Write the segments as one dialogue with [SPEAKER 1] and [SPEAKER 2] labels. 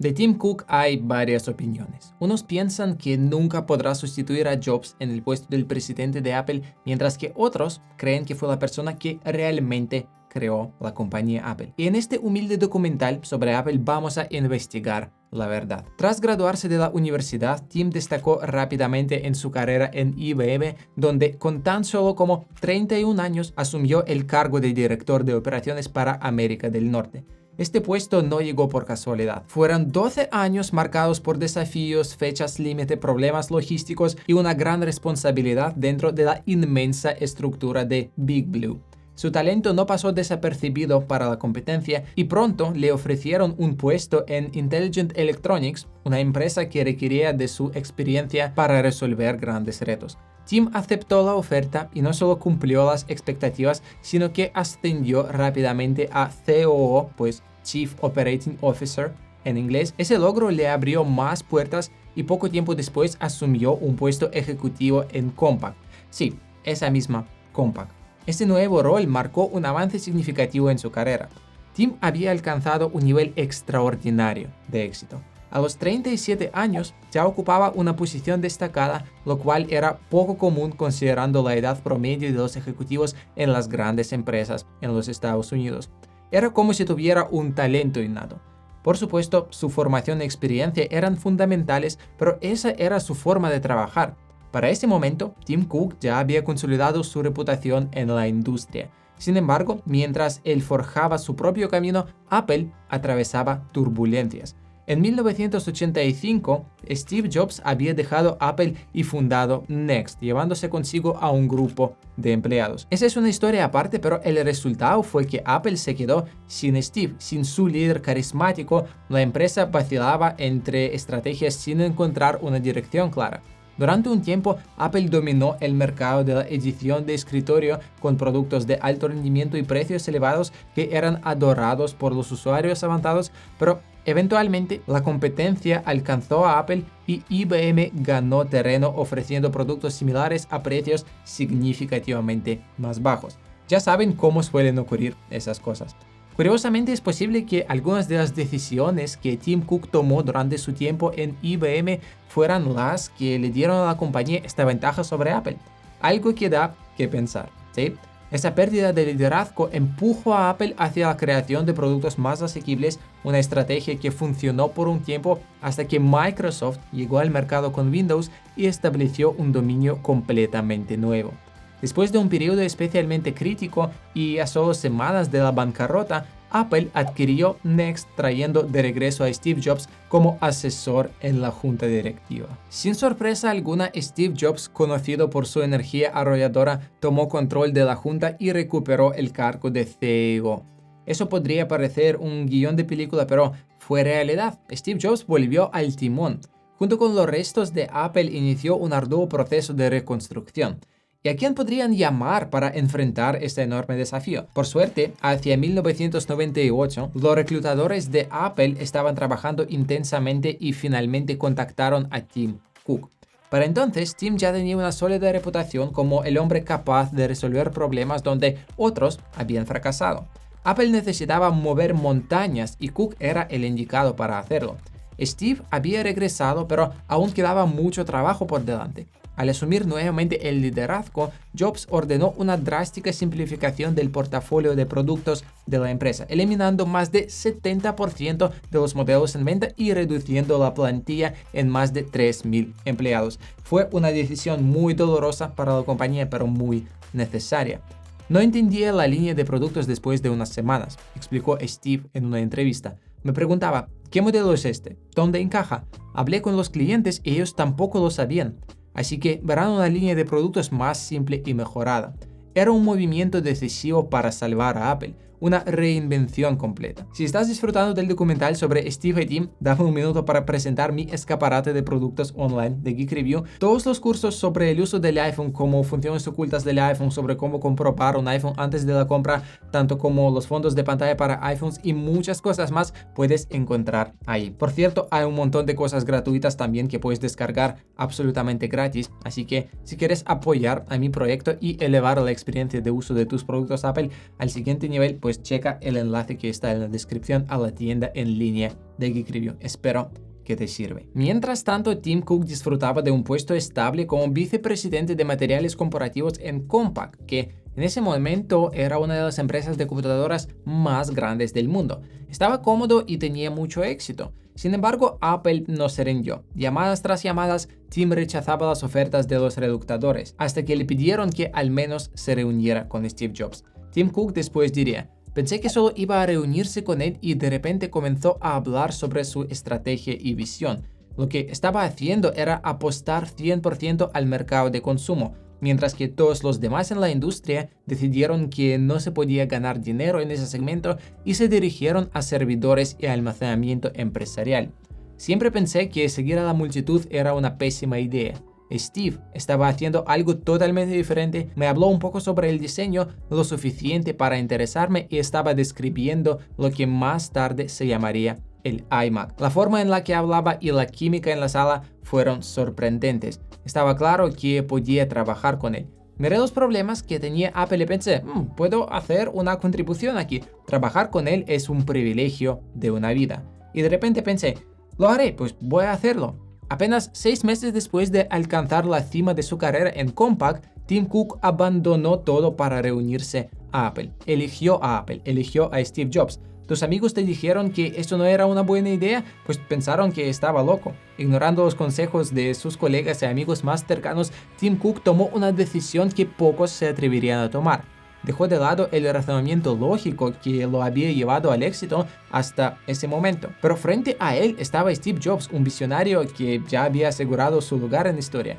[SPEAKER 1] De Tim Cook hay varias opiniones. Unos piensan que nunca podrá sustituir a Jobs en el puesto del presidente de Apple, mientras que otros creen que fue la persona que realmente creó la compañía Apple. Y en este humilde documental sobre Apple vamos a investigar la verdad. Tras graduarse de la universidad, Tim destacó rápidamente en su carrera en IBM, donde con tan solo como 31 años asumió el cargo de director de operaciones para América del Norte. Este puesto no llegó por casualidad. Fueron 12 años marcados por desafíos, fechas límite, problemas logísticos y una gran responsabilidad dentro de la inmensa estructura de Big Blue. Su talento no pasó desapercibido para la competencia y pronto le ofrecieron un puesto en Intelligent Electronics, una empresa que requería de su experiencia para resolver grandes retos. Tim aceptó la oferta y no solo cumplió las expectativas, sino que ascendió rápidamente a COO, pues Chief Operating Officer en inglés. Ese logro le abrió más puertas y poco tiempo después asumió un puesto ejecutivo en Compaq. Sí, esa misma Compaq. Este nuevo rol marcó un avance significativo en su carrera. Tim había alcanzado un nivel extraordinario de éxito. A los 37 años ya ocupaba una posición destacada, lo cual era poco común considerando la edad promedio de los ejecutivos en las grandes empresas en los Estados Unidos. Era como si tuviera un talento innato. Por supuesto, su formación y experiencia eran fundamentales, pero esa era su forma de trabajar. Para ese momento, Tim Cook ya había consolidado su reputación en la industria. Sin embargo, mientras él forjaba su propio camino, Apple atravesaba turbulencias. En 1985, Steve Jobs había dejado Apple y fundado Next, llevándose consigo a un grupo de empleados. Esa es una historia aparte, pero el resultado fue que Apple se quedó sin Steve, sin su líder carismático. La empresa vacilaba entre estrategias sin encontrar una dirección clara. Durante un tiempo, Apple dominó el mercado de la edición de escritorio con productos de alto rendimiento y precios elevados que eran adorados por los usuarios avanzados, pero eventualmente la competencia alcanzó a Apple y IBM ganó terreno ofreciendo productos similares a precios significativamente más bajos. Ya saben cómo suelen ocurrir esas cosas. Curiosamente, es posible que algunas de las decisiones que Tim Cook tomó durante su tiempo en IBM fueran las que le dieron a la compañía esta ventaja sobre Apple. Algo que da que pensar, ¿sí? Esa pérdida de liderazgo empujó a Apple hacia la creación de productos más asequibles, una estrategia que funcionó por un tiempo hasta que Microsoft llegó al mercado con Windows y estableció un dominio completamente nuevo. Después de un periodo especialmente crítico y a solo semanas de la bancarrota, Apple adquirió Next trayendo de regreso a Steve Jobs como asesor en la junta directiva. Sin sorpresa alguna, Steve Jobs, conocido por su energía arrolladora, tomó control de la junta y recuperó el cargo de CEO. Eso podría parecer un guión de película, pero fue realidad. Steve Jobs volvió al timón. Junto con los restos de Apple inició un arduo proceso de reconstrucción. ¿Y a quién podrían llamar para enfrentar este enorme desafío? Por suerte, hacia 1998, los reclutadores de Apple estaban trabajando intensamente y finalmente contactaron a Tim Cook. Para entonces, Tim ya tenía una sólida reputación como el hombre capaz de resolver problemas donde otros habían fracasado. Apple necesitaba mover montañas y Cook era el indicado para hacerlo. Steve había regresado, pero aún quedaba mucho trabajo por delante. Al asumir nuevamente el liderazgo, Jobs ordenó una drástica simplificación del portafolio de productos de la empresa, eliminando más de 70% de los modelos en venta y reduciendo la plantilla en más de 3.000 empleados. Fue una decisión muy dolorosa para la compañía, pero muy necesaria. No entendía la línea de productos después de unas semanas, explicó Steve en una entrevista. Me preguntaba, ¿qué modelo es este? ¿Dónde encaja? Hablé con los clientes y ellos tampoco lo sabían. Así que verán una línea de productos más simple y mejorada. Era un movimiento decisivo para salvar a Apple, una reinvención completa. Si estás disfrutando del documental sobre Steve y Tim, dame un minuto para presentar mi escaparate de productos online de Geek Review. Todos los cursos sobre el uso del iPhone, como funciones ocultas del iPhone, sobre cómo comprobar un iPhone antes de la compra, tanto como los fondos de pantalla para iPhones y muchas cosas más, puedes encontrar ahí. Por cierto, hay un montón de cosas gratuitas también que puedes descargar absolutamente gratis, así que si quieres apoyar a mi proyecto y elevar la experiencia de uso de tus productos Apple al siguiente nivel, pues checa el enlace que está en la descripción a la tienda en línea de Geek Review. Espero que te sirve. Mientras tanto, Tim Cook disfrutaba de un puesto estable como vicepresidente de materiales corporativos en Compaq, que en ese momento era una de las empresas de computadoras más grandes del mundo. Estaba cómodo y tenía mucho éxito. Sin embargo, Apple no se rindió. Llamadas tras llamadas, Tim rechazaba las ofertas de los reductadores, hasta que le pidieron que al menos se reuniera con Steve Jobs. Tim Cook después diría: "Pensé que solo iba a reunirse con él y de repente comenzó a hablar sobre su estrategia y visión. Lo que estaba haciendo era apostar 100% al mercado de consumo, mientras que todos los demás en la industria decidieron que no se podía ganar dinero en ese segmento y se dirigieron a servidores y almacenamiento empresarial. Siempre pensé que seguir a la multitud era una pésima idea. Steve estaba haciendo algo totalmente diferente, me habló un poco sobre el diseño, lo suficiente para interesarme, y estaba describiendo lo que más tarde se llamaría el iMac. La forma en la que hablaba y la química en la sala fueron sorprendentes. Estaba claro que podía trabajar con él. Miré los problemas que tenía Apple y pensé, puedo hacer una contribución aquí. Trabajar con él es un privilegio de una vida. Y de repente pensé, lo haré, pues voy a hacerlo". Apenas 6 meses después de alcanzar la cima de su carrera en Compaq, Tim Cook abandonó todo para reunirse a Apple. Eligió a Apple, eligió a Steve Jobs. ¿Tus amigos te dijeron que esto no era una buena idea? Pues pensaron que estaba loco. Ignorando los consejos de sus colegas y amigos más cercanos, Tim Cook tomó una decisión que pocos se atreverían a tomar. Dejó de lado el razonamiento lógico que lo había llevado al éxito hasta ese momento. Pero frente a él estaba Steve Jobs, un visionario que ya había asegurado su lugar en la historia.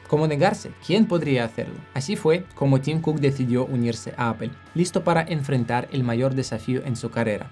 [SPEAKER 1] ¿Cómo negarse? ¿Quién podría hacerlo? Así fue como Tim Cook decidió unirse a Apple, listo para enfrentar el mayor desafío en su carrera.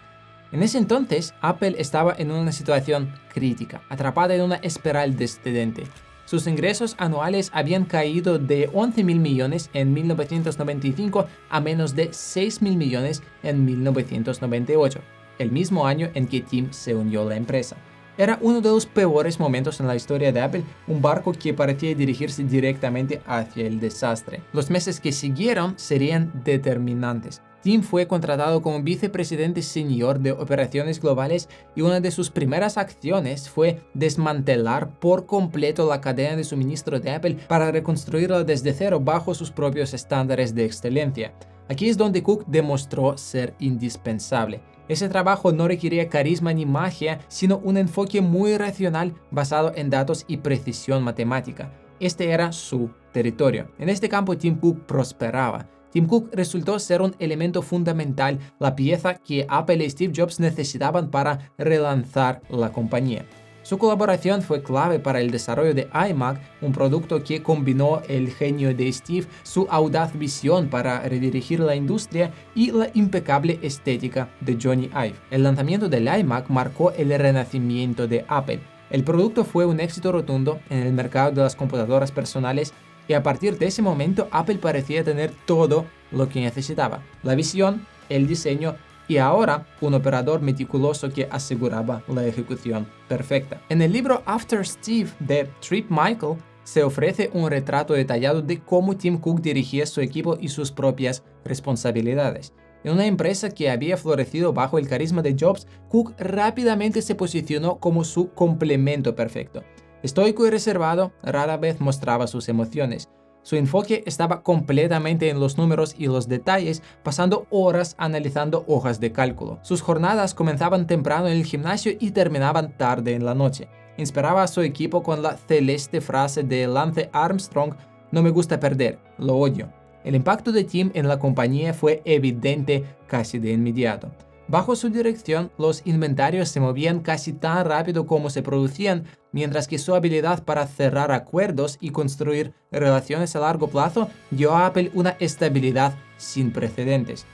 [SPEAKER 1] En ese entonces, Apple estaba en una situación crítica, atrapada en una espiral descendente. Sus ingresos anuales habían caído de 11.000 millones en 1995 a menos de 6.000 millones en 1998, el mismo año en que Tim se unió a la empresa. Era uno de los peores momentos en la historia de Apple, un barco que parecía dirigirse directamente hacia el desastre. Los meses que siguieron serían determinantes. Tim fue contratado como vicepresidente senior de operaciones globales y una de sus primeras acciones fue desmantelar por completo la cadena de suministro de Apple para reconstruirla desde cero bajo sus propios estándares de excelencia. Aquí es donde Cook demostró ser indispensable. Ese trabajo no requería carisma ni magia, sino un enfoque muy racional basado en datos y precisión matemática. Este era su territorio. En este campo Tim Cook prosperaba. Tim Cook resultó ser un elemento fundamental, la pieza que Apple y Steve Jobs necesitaban para relanzar la compañía. Su colaboración fue clave para el desarrollo de iMac, un producto que combinó el genio de Steve, su audaz visión para redirigir la industria y la impecable estética de Jony Ive. El lanzamiento del iMac marcó el renacimiento de Apple. El producto fue un éxito rotundo en el mercado de las computadoras personales y a partir de ese momento Apple parecía tener todo lo que necesitaba: la visión, el diseño y ahora un operador meticuloso que aseguraba la ejecución perfecta. En el libro After Steve de Trip Michael se ofrece un retrato detallado de cómo Tim Cook dirigía su equipo y sus propias responsabilidades. En una empresa que había florecido bajo el carisma de Jobs, Cook rápidamente se posicionó como su complemento perfecto. Estoico y reservado, rara vez mostraba sus emociones. Su enfoque estaba completamente en los números y los detalles, pasando horas analizando hojas de cálculo. Sus jornadas comenzaban temprano en el gimnasio y terminaban tarde en la noche. Inspiraba a su equipo con la celeste frase de Lance Armstrong: "No me gusta perder, lo odio". El impacto de Tim en la compañía fue evidente casi de inmediato. Bajo su dirección, los inventarios se movían casi tan rápido como se producían, mientras que su habilidad para cerrar acuerdos y construir relaciones a largo plazo dio a Apple una estabilidad sin precedentes.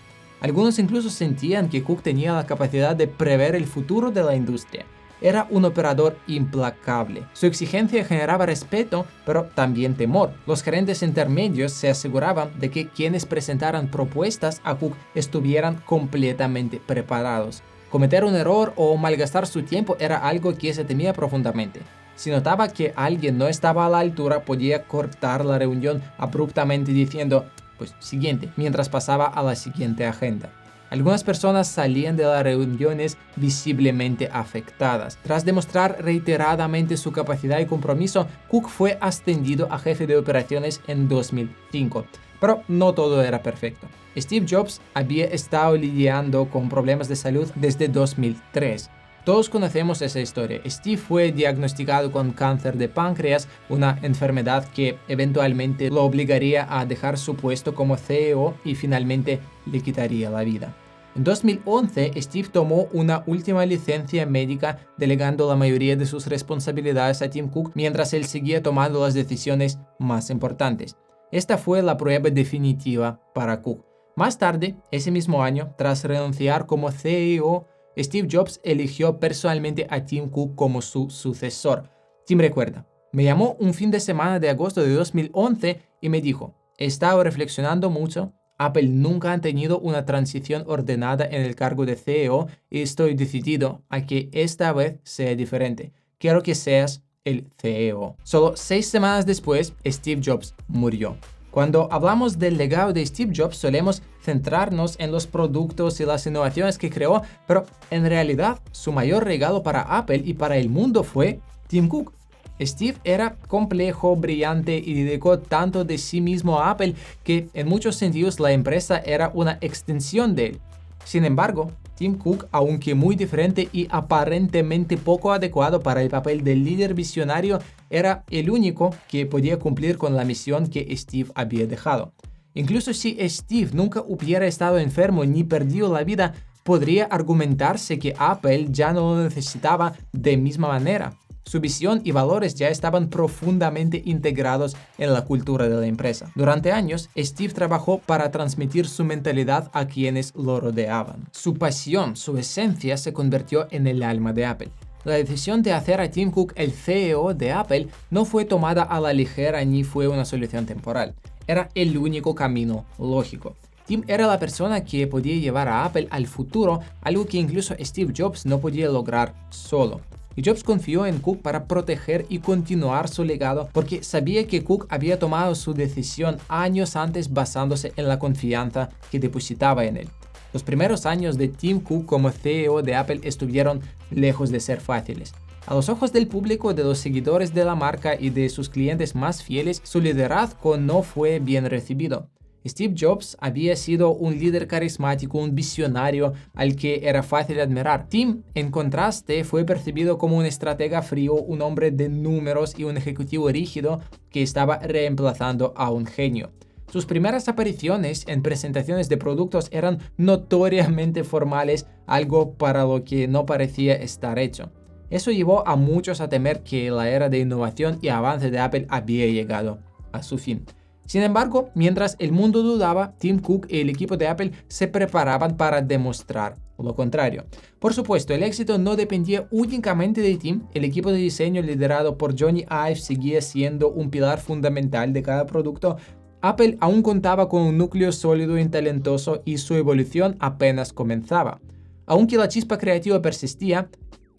[SPEAKER 1] Algunos incluso sentían que Cook tenía la capacidad de prever el futuro de la industria. Era un operador implacable. Su exigencia generaba respeto, pero también temor. Los gerentes intermedios se aseguraban de que quienes presentaran propuestas a Cook estuvieran completamente preparados. Cometer un error o malgastar su tiempo era algo que se temía profundamente. Si notaba que alguien no estaba a la altura, podía cortar la reunión abruptamente diciendo: "Pues siguiente", mientras pasaba a la siguiente agenda. Algunas personas salían de las reuniones visiblemente afectadas. Tras demostrar reiteradamente su capacidad y compromiso, Cook fue ascendido a jefe de operaciones en 2005. Pero no todo era perfecto. Steve Jobs había estado lidiando con problemas de salud desde 2003. Todos conocemos esa historia. Steve fue diagnosticado con cáncer de páncreas, una enfermedad que eventualmente lo obligaría a dejar su puesto como CEO y finalmente le quitaría la vida. En 2011, Steve tomó una última licencia médica delegando la mayoría de sus responsabilidades a Tim Cook mientras él seguía tomando las decisiones más importantes. Esta fue la prueba definitiva para Cook. Más tarde, ese mismo año, tras renunciar como CEO, Steve Jobs eligió personalmente a Tim Cook como su sucesor. Tim recuerda, me llamó un fin de semana de agosto de 2011 y me dijo, he estado reflexionando mucho, Apple nunca ha tenido una transición ordenada en el cargo de CEO y estoy decidido a que esta vez sea diferente. Quiero que seas el CEO. Solo 6 semanas después, Steve Jobs murió. Cuando hablamos del legado de Steve Jobs solemos centrarnos en los productos y las innovaciones que creó, pero en realidad su mayor regalo para Apple y para el mundo fue Tim Cook. Steve era complejo, brillante y dedicó tanto de sí mismo a Apple que en muchos sentidos la empresa era una extensión de él. Sin embargo, Tim Cook, aunque muy diferente y aparentemente poco adecuado para el papel del líder visionario, era el único que podía cumplir con la misión que Steve había dejado. Incluso si Steve nunca hubiera estado enfermo ni perdido la vida, podría argumentarse que Apple ya no lo necesitaba de misma manera. Su visión y valores ya estaban profundamente integrados en la cultura de la empresa. Durante años, Steve trabajó para transmitir su mentalidad a quienes lo rodeaban. Su pasión, su esencia se convirtió en el alma de Apple. La decisión de hacer a Tim Cook el CEO de Apple no fue tomada a la ligera ni fue una solución temporal. Era el único camino lógico. Tim era la persona que podía llevar a Apple al futuro, algo que incluso Steve Jobs no podía lograr solo. Y Jobs confió en Cook para proteger y continuar su legado porque sabía que Cook había tomado su decisión años antes basándose en la confianza que depositaba en él. Los primeros años de Tim Cook como CEO de Apple estuvieron lejos de ser fáciles. A los ojos del público, de los seguidores de la marca y de sus clientes más fieles, su liderazgo no fue bien recibido. Steve Jobs había sido un líder carismático, un visionario al que era fácil admirar. Tim, en contraste, fue percibido como un estratega frío, un hombre de números y un ejecutivo rígido que estaba reemplazando a un genio. Sus primeras apariciones en presentaciones de productos eran notoriamente formales, algo para lo que no parecía estar hecho. Eso llevó a muchos a temer que la era de innovación y avance de Apple había llegado a su fin. Sin embargo, mientras el mundo dudaba, Tim Cook y el equipo de Apple se preparaban para demostrar lo contrario. Por supuesto, el éxito no dependía únicamente de Tim. El equipo de diseño liderado por Jony Ive seguía siendo un pilar fundamental de cada producto. Apple aún contaba con un núcleo sólido y talentoso y su evolución apenas comenzaba. Aunque la chispa creativa persistía,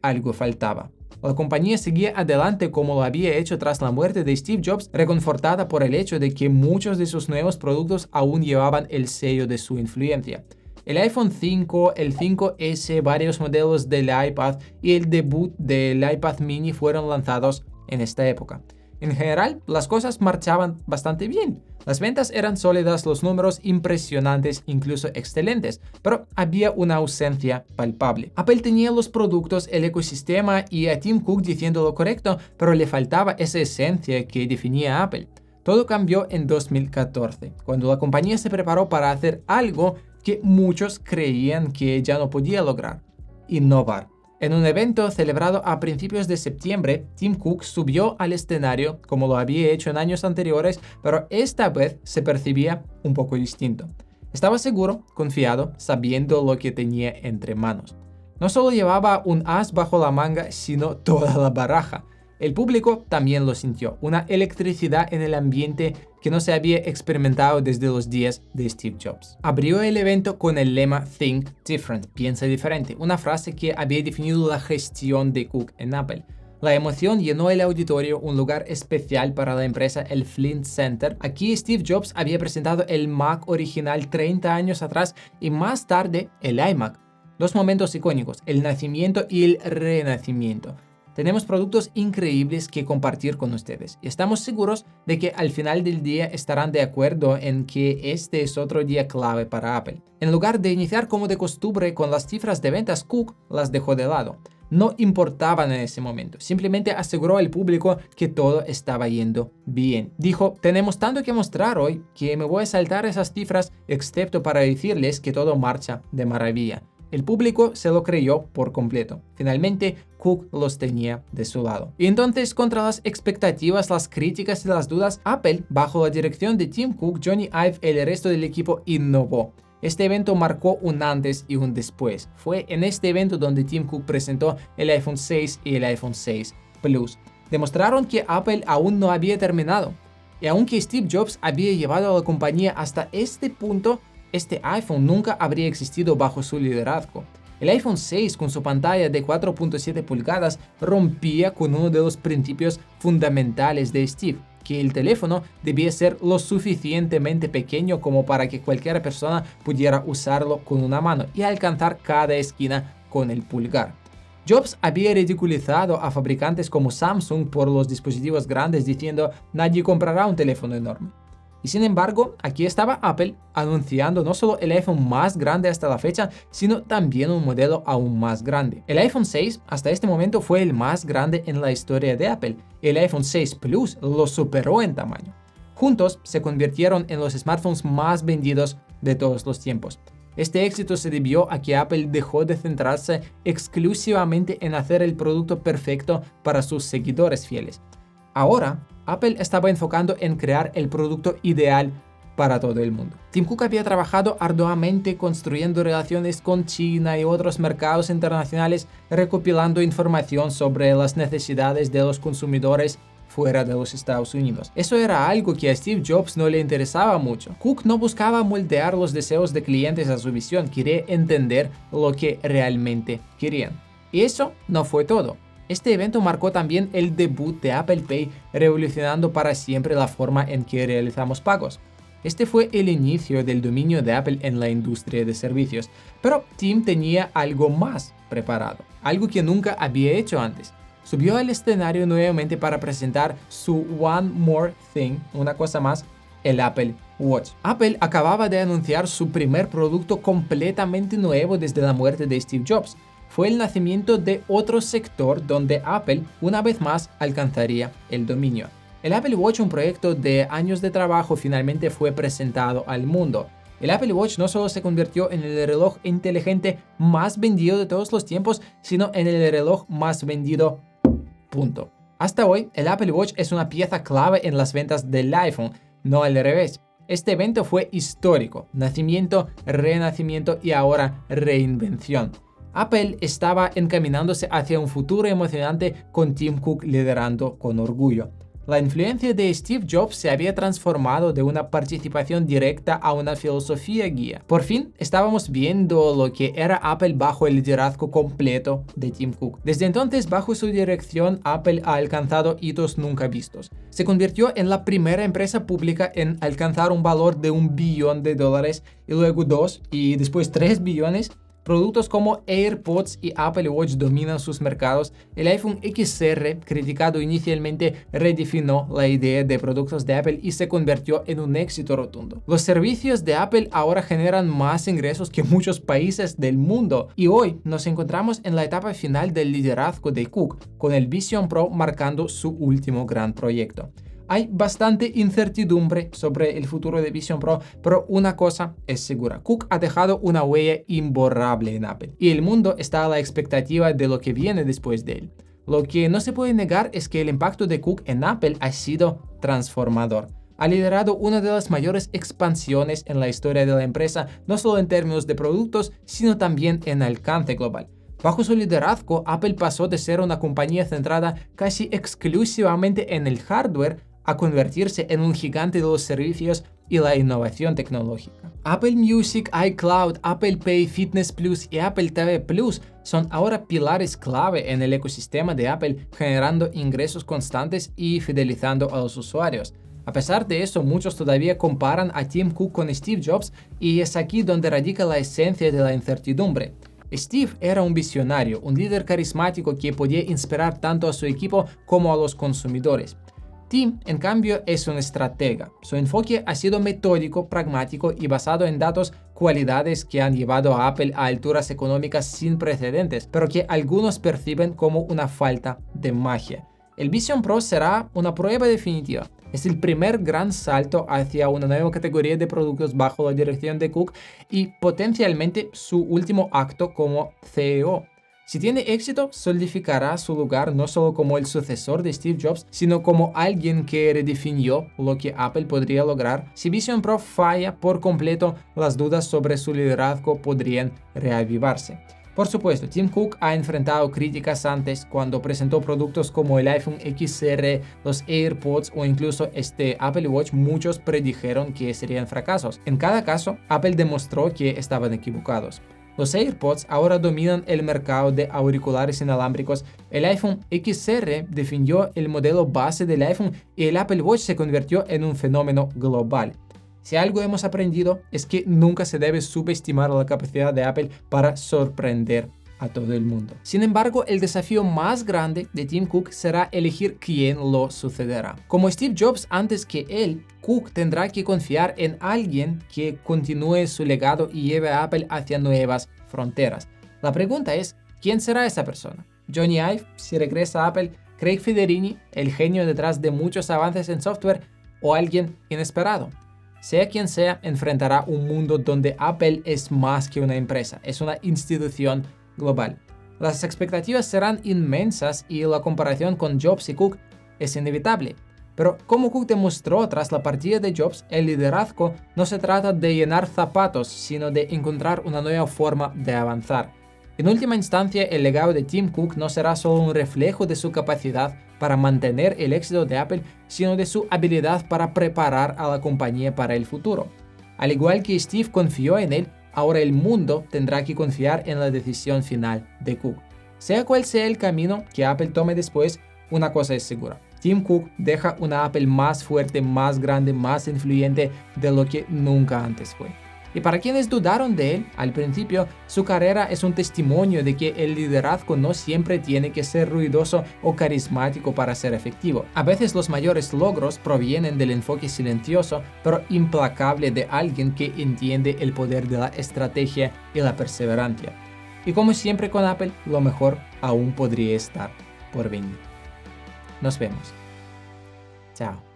[SPEAKER 1] algo faltaba. La compañía seguía adelante como lo había hecho tras la muerte de Steve Jobs, reconfortada por el hecho de que muchos de sus nuevos productos aún llevaban el sello de su influencia. El iPhone 5, el 5S, varios modelos del iPad y el debut del iPad mini fueron lanzados en esta época. En general, las cosas marchaban bastante bien. Las ventas eran sólidas, los números impresionantes, incluso excelentes, pero había una ausencia palpable. Apple tenía los productos, el ecosistema y a Tim Cook diciendo lo correcto, pero le faltaba esa esencia que definía a Apple. Todo cambió en 2014, cuando la compañía se preparó para hacer algo que muchos creían que ya no podía lograr: innovar. En un evento celebrado a principios de septiembre, Tim Cook subió al escenario como lo había hecho en años anteriores, pero esta vez se percibía un poco distinto. Estaba seguro, confiado, sabiendo lo que tenía entre manos. No solo llevaba un as bajo la manga, sino toda la baraja. El público también lo sintió, una electricidad en el ambiente que no se había experimentado desde los días de Steve Jobs. Abrió el evento con el lema Think Different, piensa diferente, una frase que había definido la gestión de Cook en Apple. La emoción llenó el auditorio, un lugar especial para la empresa, el Flint Center. Aquí Steve Jobs había presentado el Mac original 30 años atrás y más tarde el iMac. Dos momentos icónicos, el nacimiento y el renacimiento. Tenemos productos increíbles que compartir con ustedes y estamos seguros de que al final del día estarán de acuerdo en que este es otro día clave para Apple. En lugar de iniciar como de costumbre con las cifras de ventas, Cook las dejó de lado. No importaban en ese momento, simplemente aseguró al público que todo estaba yendo bien. Dijo, tenemos tanto que mostrar hoy que me voy a saltar esas cifras excepto para decirles que todo marcha de maravilla. El público se lo creyó por completo. Finalmente, Cook los tenía de su lado. Y entonces, contra las expectativas, las críticas y las dudas, Apple, bajo la dirección de Tim Cook, Johnny Ive y el resto del equipo, innovó. Este evento marcó un antes y un después. Fue en este evento donde Tim Cook presentó el iPhone 6 y el iPhone 6 Plus. Demostraron que Apple aún no había terminado. Y aunque Steve Jobs había llevado a la compañía hasta este punto, este iPhone nunca habría existido bajo su liderazgo. El iPhone 6 con su pantalla de 4.7 pulgadas rompía con uno de los principios fundamentales de Steve, que el teléfono debía ser lo suficientemente pequeño como para que cualquier persona pudiera usarlo con una mano y alcanzar cada esquina con el pulgar. Jobs había ridiculizado a fabricantes como Samsung por los dispositivos grandes diciendo nadie comprará un teléfono enorme. Y sin embargo, aquí estaba Apple anunciando no solo el iPhone más grande hasta la fecha, sino también un modelo aún más grande. El iPhone 6 hasta este momento fue el más grande en la historia de Apple. El iPhone 6 Plus lo superó en tamaño. Juntos se convirtieron en los smartphones más vendidos de todos los tiempos. Este éxito se debió a que Apple dejó de centrarse exclusivamente en hacer el producto perfecto para sus seguidores fieles. Ahora, Apple estaba enfocando en crear el producto ideal para todo el mundo. Tim Cook había trabajado arduamente construyendo relaciones con China y otros mercados internacionales, recopilando información sobre las necesidades de los consumidores fuera de los Estados Unidos. Eso era algo que a Steve Jobs no le interesaba mucho. Cook no buscaba moldear los deseos de clientes a su visión, quería entender lo que realmente querían. Y eso no fue todo. Este evento marcó también el debut de Apple Pay, revolucionando para siempre la forma en que realizamos pagos. Este fue el inicio del dominio de Apple en la industria de servicios, pero Tim tenía algo más preparado, algo que nunca había hecho antes. Subió al escenario nuevamente para presentar su One More Thing, una cosa más, el Apple Watch. Apple acababa de anunciar su primer producto completamente nuevo desde la muerte de Steve Jobs. Fue el nacimiento de otro sector donde Apple, una vez más, alcanzaría el dominio. El Apple Watch, un proyecto de años de trabajo, finalmente fue presentado al mundo. El Apple Watch no solo se convirtió en el reloj inteligente más vendido de todos los tiempos, sino en el reloj más vendido. Punto. Hasta hoy, el Apple Watch es una pieza clave en las ventas del iPhone, no al revés. Este evento fue histórico, nacimiento, renacimiento y ahora reinvención. Apple estaba encaminándose hacia un futuro emocionante con Tim Cook liderando con orgullo. La influencia de Steve Jobs se había transformado de una participación directa a una filosofía guía. Por fin estábamos viendo lo que era Apple bajo el liderazgo completo de Tim Cook. Desde entonces, bajo su dirección, Apple ha alcanzado hitos nunca vistos. Se convirtió en la primera empresa pública en alcanzar un valor de $1 billón y luego 2 y después 3 billones. Productos como AirPods y Apple Watch dominan sus mercados. El iPhone XR, criticado inicialmente, redefinió la idea de productos de Apple y se convirtió en un éxito rotundo. Los servicios de Apple ahora generan más ingresos que muchos países del mundo. Y hoy nos encontramos en la etapa final del liderazgo de Cook, con el Vision Pro marcando su último gran proyecto. Hay bastante incertidumbre sobre el futuro de Vision Pro, pero una cosa es segura. Cook ha dejado una huella imborrable en Apple y el mundo está a la expectativa de lo que viene después de él. Lo que no se puede negar es que el impacto de Cook en Apple ha sido transformador. Ha liderado una de las mayores expansiones en la historia de la empresa, no solo en términos de productos, sino también en alcance global. Bajo su liderazgo, Apple pasó de ser una compañía centrada casi exclusivamente en el hardware a convertirse en un gigante de los servicios y la innovación tecnológica. Apple Music, iCloud, Apple Pay, Fitness Plus y Apple TV Plus son ahora pilares clave en el ecosistema de Apple, generando ingresos constantes y fidelizando a los usuarios. A pesar de eso, muchos todavía comparan a Tim Cook con Steve Jobs, y es aquí donde radica la esencia de la incertidumbre. Steve era un visionario, un líder carismático que podía inspirar tanto a su equipo como a los consumidores. Tim, en cambio, es un estratega. Su enfoque ha sido metódico, pragmático y basado en datos, cualidades que han llevado a Apple a alturas económicas sin precedentes, pero que algunos perciben como una falta de magia. El Vision Pro será una prueba definitiva. Es el primer gran salto hacia una nueva categoría de productos bajo la dirección de Cook y potencialmente su último acto como CEO. Si tiene éxito, solidificará su lugar no solo como el sucesor de Steve Jobs, sino como alguien que redefinió lo que Apple podría lograr. Si Vision Pro falla por completo, las dudas sobre su liderazgo podrían reavivarse. Por supuesto, Tim Cook ha enfrentado críticas antes cuando presentó productos como el iPhone XR, los AirPods o incluso este Apple Watch. Muchos predijeron que serían fracasos. En cada caso, Apple demostró que estaban equivocados. Los AirPods ahora dominan el mercado de auriculares inalámbricos, el iPhone XR definió el modelo base del iPhone y el Apple Watch se convirtió en un fenómeno global. Si algo hemos aprendido es que nunca se debe subestimar la capacidad de Apple para sorprender a todo el mundo. Sin embargo, el desafío más grande de Tim Cook será elegir quién lo sucederá. Como Steve Jobs antes que él, Cook tendrá que confiar en alguien que continúe su legado y lleve a Apple hacia nuevas fronteras. La pregunta es, ¿quién será esa persona? Johnny Ive, si regresa a Apple, Craig Federighi, el genio detrás de muchos avances en software, o alguien inesperado. Sea quien sea, enfrentará un mundo donde Apple es más que una empresa, es una institución global. Las expectativas serán inmensas y la comparación con Jobs y Cook es inevitable. Pero como Cook demostró tras la partida de Jobs, el liderazgo no se trata de llenar zapatos, sino de encontrar una nueva forma de avanzar. En última instancia, el legado de Tim Cook no será solo un reflejo de su capacidad para mantener el éxito de Apple, sino de su habilidad para preparar a la compañía para el futuro. Al igual que Steve confió en él, ahora el mundo tendrá que confiar en la decisión final de Cook. Sea cual sea el camino que Apple tome después, una cosa es segura. Tim Cook deja una Apple más fuerte, más grande, más influyente de lo que nunca antes fue. Y para quienes dudaron de él al principio, su carrera es un testimonio de que el liderazgo no siempre tiene que ser ruidoso o carismático para ser efectivo. A veces los mayores logros provienen del enfoque silencioso pero implacable de alguien que entiende el poder de la estrategia y la perseverancia. Y como siempre con Apple, lo mejor aún podría estar por venir. Nos vemos. Chao.